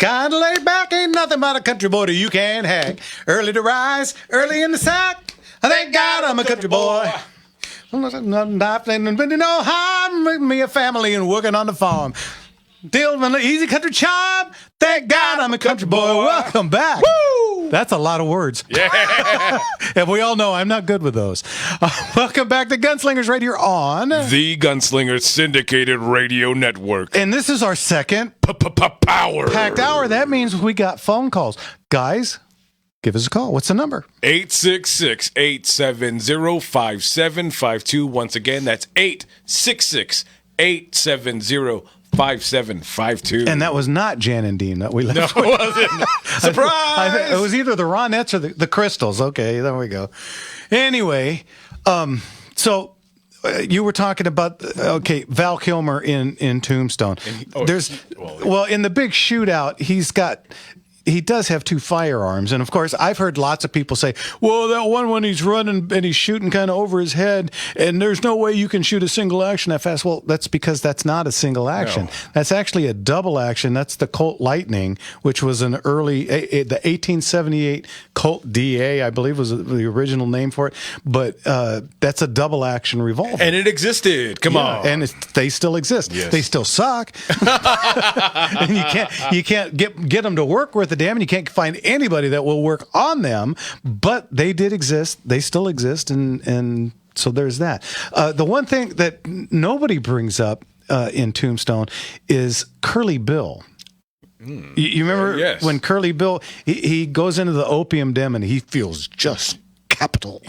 Kind of laid back, ain't nothing but a country boy that you can't hack. Early to rise, early in the sack. Thank God I'm a country boy. Nothing, but you know how I'm making me a family and working on the farm. Deal with an easy country job. Thank God I'm a country boy. Welcome back. Woo! That's a lot of words. Yeah. And we all know I'm not good with those. Welcome back to Gunslingers right here on the Gunslinger Syndicated Radio Network. And this is our second Power packed hour. That means we got phone calls. Guys, give us a call. What's the number? 866-870-5752. Once again, that's 866-870-5752. And that was not Jan and Dean that we left. No, it wasn't. Surprise! It was either the Ronettes or the Crystals. Okay, there we go. Anyway, so you were talking about Val Kilmer in Tombstone. In the big shootout, he does have two firearms. And, of course, I've heard lots of people say, well, that one when he's running and he's shooting kind of over his head, and there's no way you can shoot a single action that fast. Well, that's because that's not a single action. No. That's actually a double action. That's the Colt Lightning, which was the 1878 Colt DA, I believe was the original name for it. But that's a double action revolver. And it existed. Come on. And they still exist. Yes. They still suck. And you can't get them to work with the damn, and you can't find anybody that will work on them, but they did exist. They still exist, and so there's that. The one thing that nobody brings up in Tombstone is Curly Bill. You remember when Curly Bill, he goes into the opium den and he feels just capital.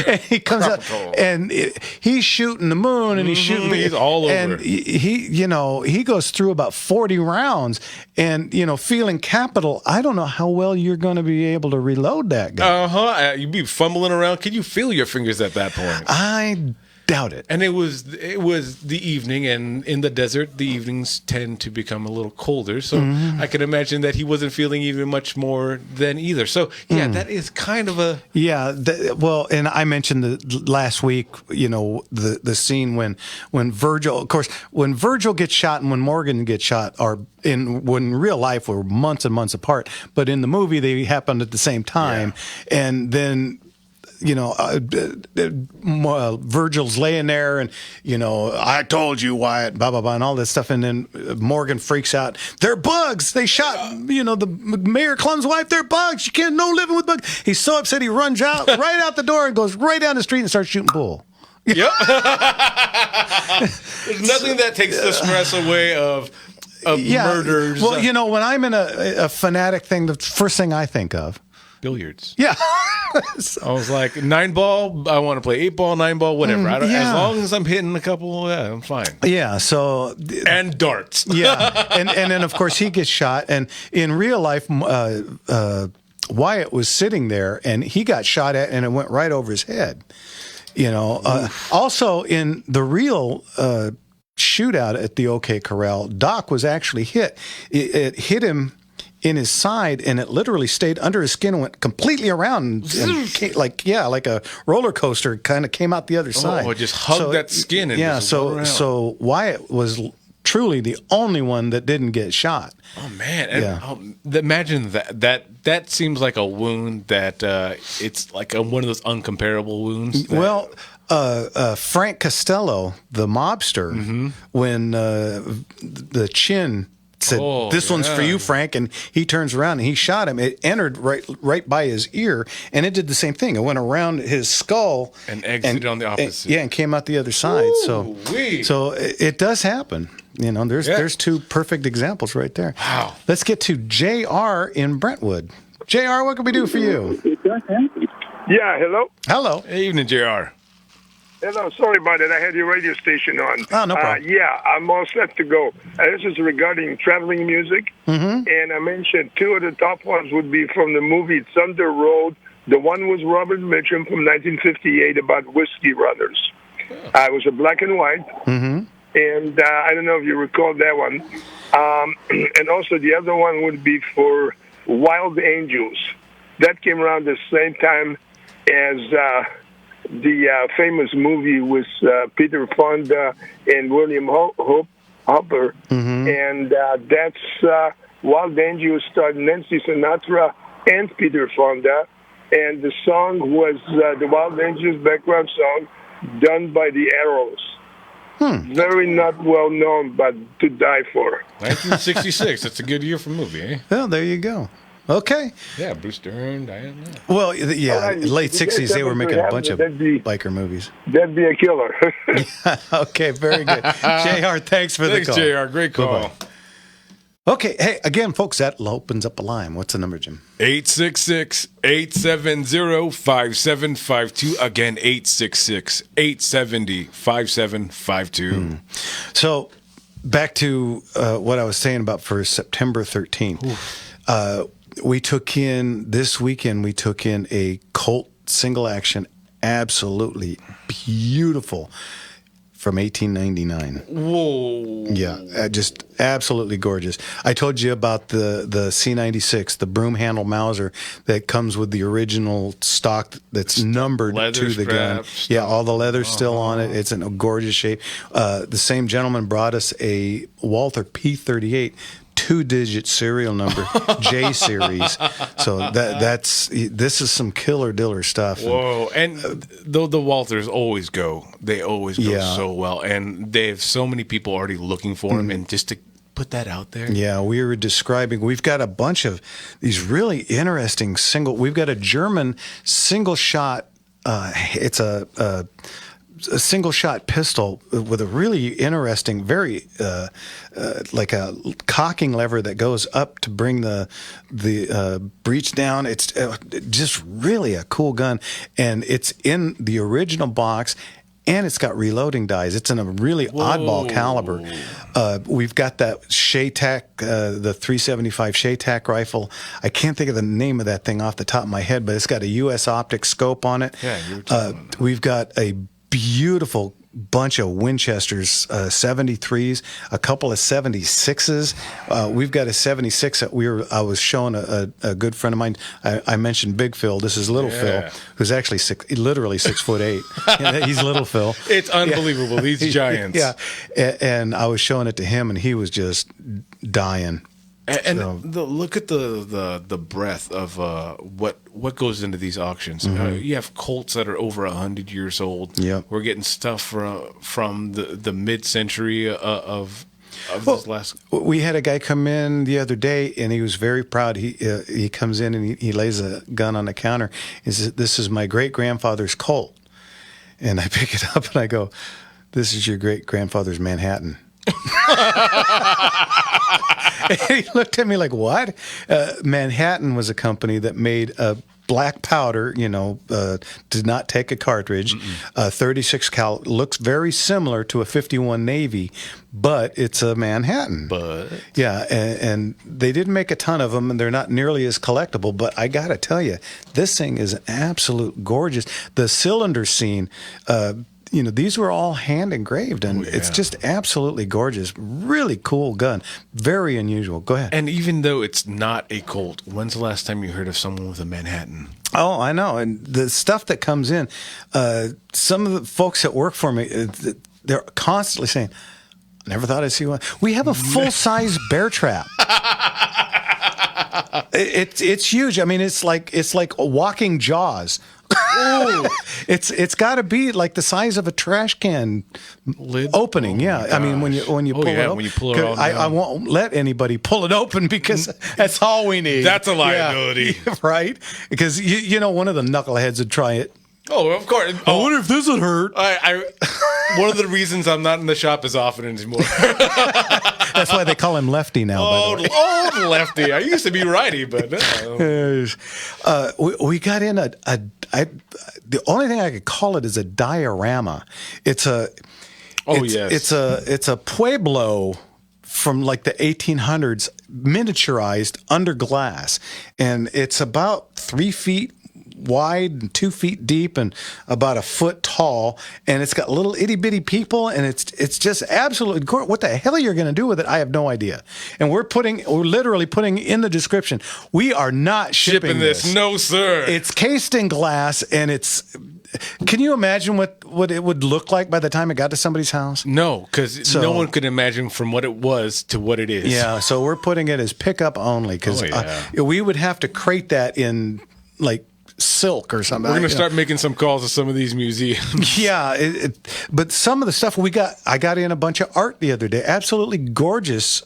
And he comes out and he's shooting the moon and he's shooting he's all over. And he goes through about 40 rounds and feeling capital. I don't know how well you're going to be able to reload that guy. You'd be fumbling around. Can you feel your fingers at that point? I doubt it. And it was the evening, and in the desert, the evenings tend to become a little colder. So I can imagine that he wasn't feeling even much more than either. So that is kind of a and I mentioned last week, the scene when Virgil, of course, when Virgil gets shot and when Morgan gets shot when in real life we're months and months apart, but in the movie they happened at the same time, and then. Virgil's laying there and, I told you, Wyatt, blah, blah, blah, and all this stuff. And then Morgan freaks out. They're bugs. They shot, the Mayor Clum's wife. They're bugs. You can't no living with bugs. He's so upset he runs out right out the door and goes right down the street and starts shooting bull. Yep. There's nothing that takes the stress away of murders. Well, when I'm in a fanatic thing, the first thing I think of, billiards. Yeah. I was like, 9-ball, I want to play 8-ball, 9-ball, whatever. As long as I'm hitting a couple, I'm fine. Yeah, so... And darts. Yeah, and then, of course, he gets shot. And in real life, Wyatt was sitting there, and he got shot at, and it went right over his head. Also, in the real... shootout at the OK Corral, Doc was actually hit. It hit him in his side, and it literally stayed under his skin and went completely around, and like a roller coaster, kind of came out the other side. Oh, it just hugged that skin. And so Wyatt was truly the only one that didn't get shot. Oh man! And imagine that. That seems like a wound that it's like one of those uncomparable wounds. Well. Frank Costello, the mobster, when the chin said, "This one's for you, Frank," and he turns around and he shot him. It entered right by his ear, and it did the same thing. It went around his skull and exited on the opposite. And came out the other side. So it does happen. There's two perfect examples right there. Wow. Let's get to JR in Brentwood. JR, what can we do for you? Yeah, hello. Hello. Hey, evening, JR. Hello, sorry about that. I had your radio station on. Oh, no problem. I'm all set to go. This is regarding traveling music. And I mentioned two of the top ones would be from the movie Thunder Road. The one was Robert Mitchum from 1958 about whiskey runners. It was a black and white. And I don't know if you recall that one. And also the other one would be for Wild Angels. That came around the same time as... the famous movie with Peter Fonda and William Hope Hopper, and that's Wild Danger, who starred Nancy Sinatra and Peter Fonda, and the song was the Wild Danger's background song done by the Arrows. Very not well known, but to die for. 1966. That's a good year for a movie, eh? Well, there you go. Okay. Yeah, Bruce Dern, Diane. Well, yeah, All right, late 60s, they were making a bunch of that'd be- biker movies. That'd be a killer. Okay, very good. JR, thanks for the call. Thanks, JR. Great call. Bye-bye. Okay, hey, again, folks, that opens up a line. What's the number, Jim? 866-870-5752. Again, 866-870-5752. So, back to what I was saying about for September 13th. This weekend, we took in a Colt single action, absolutely beautiful, from 1899. Whoa. Yeah, just absolutely gorgeous. I told you about the C96, the broom handle Mauser that comes with the original stock that's numbered leather to the gun. straps, Yeah, all the leather's still on it. It's in a gorgeous shape. The same gentleman brought us a Walther P38 two-digit serial number, J series. So this is some killer diller stuff. Whoa! And the Walters always go. They always go so well, and they have so many people already looking for them. And just to put that out there, yeah, we were describing. We've got a bunch of these really interesting single. We've got a German single shot. It's a single shot pistol with a really interesting, very like a cocking lever that goes up to bring the breech down. It's just really a cool gun, and it's in the original box. And it's got reloading dies. It's in a really oddball caliber. We've got that Shaytac, the 375 Shaytac rifle. I can't think of the name of that thing off the top of my head, but it's got a U.S. optic scope on it. Yeah, you were talking about that. We've got a beautiful bunch of Winchesters, 73s, a couple of 76s. We've got a 76 that I was showing a good friend of mine. I mentioned Big Phil. This is Little Phil, who's actually literally 6'8". He's Little Phil. it's unbelievable. These giants. Yeah, and I was showing it to him, and he was just dying. And look at the breadth of what goes into these auctions. You have Colts that are over 100 years old. Yep. We're getting stuff from the mid-century of this last. We had a guy come in the other day, and he was very proud. He comes in and he lays a gun on the counter. He says, "This is my great grandfather's Colt," and I pick it up and I go, "This is your great grandfather's Manhattan." And he looked at me like, "What?" Manhattan was a company that made a black powder, did not take a cartridge. 36 cal, looks very similar to a 51 Navy, but it's a Manhattan. But yeah, and they didn't make a ton of them, and they're not nearly as collectible. But I got to tell you, this thing is an absolute gorgeous. The cylinder scene. These were all hand engraved, and it's just absolutely gorgeous. Really cool gun. Very unusual. Go ahead. And even though it's not a Colt, when's the last time you heard of someone with a Manhattan? Oh, I know. And the stuff that comes in, some of the folks that work for me, they're constantly saying, "I never thought I'd see one." We have a full-size bear trap. It's huge. I mean, it's like walking Jaws. Ooh. It's got to be like the size of a trash can lid opening. Yeah, I mean when you pull it open, when you pull it I won't let anybody pull it open because that's all we need. That's a liability, right? Because one of the knuckleheads would try it. Oh, of course. I wonder if this would hurt. One of the reasons I'm not in the shop as often anymore. That's why they call him Lefty now. By the way. Old Lefty. I used to be righty, but we got in the only thing I could call it is a diorama. It's a Pueblo from like the 1800s, miniaturized under glass, and it's about 3 feet wide and 2 feet deep and about a foot tall, and it's got little itty bitty people, and it's just absolutely gorgeous. What the hell you're going to do with it, I have no idea. And we're literally putting in the description, we are not shipping this. No, sir. It's cased in glass, and it's can you imagine what it would look like by the time it got to somebody's house? No, because no one could imagine from what it was to what it is. Yeah, so we're putting it as pickup only because we would have to crate that in like silk or something. We're going to start making some calls to some of these museums. Yeah, but some of the stuff I got in a bunch of art the other day. Absolutely gorgeous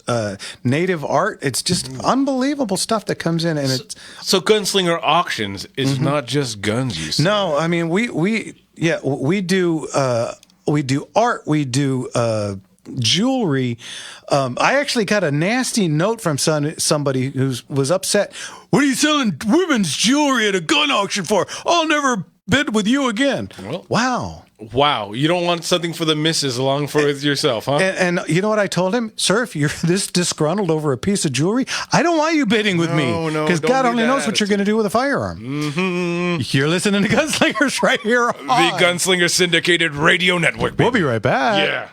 native art. It's just unbelievable stuff that comes in, and so Gunslinger Auctions is not just guns. You say. No, I mean we do art. We do jewelry. I actually got a nasty note from somebody who was upset. What are you selling women's jewelry at a gun auction for? I'll never bid with you again. Well, wow. You don't want something for the missus along with yourself, huh? And you know what I told him? Sir, if you're this disgruntled over a piece of jewelry, I don't want you bidding with me. Because God only knows what you're going to do with a firearm. Mm-hmm. You're listening to Gunslingers right here on the Gunslinger Syndicated Radio Network. Baby. We'll be right back. Yeah.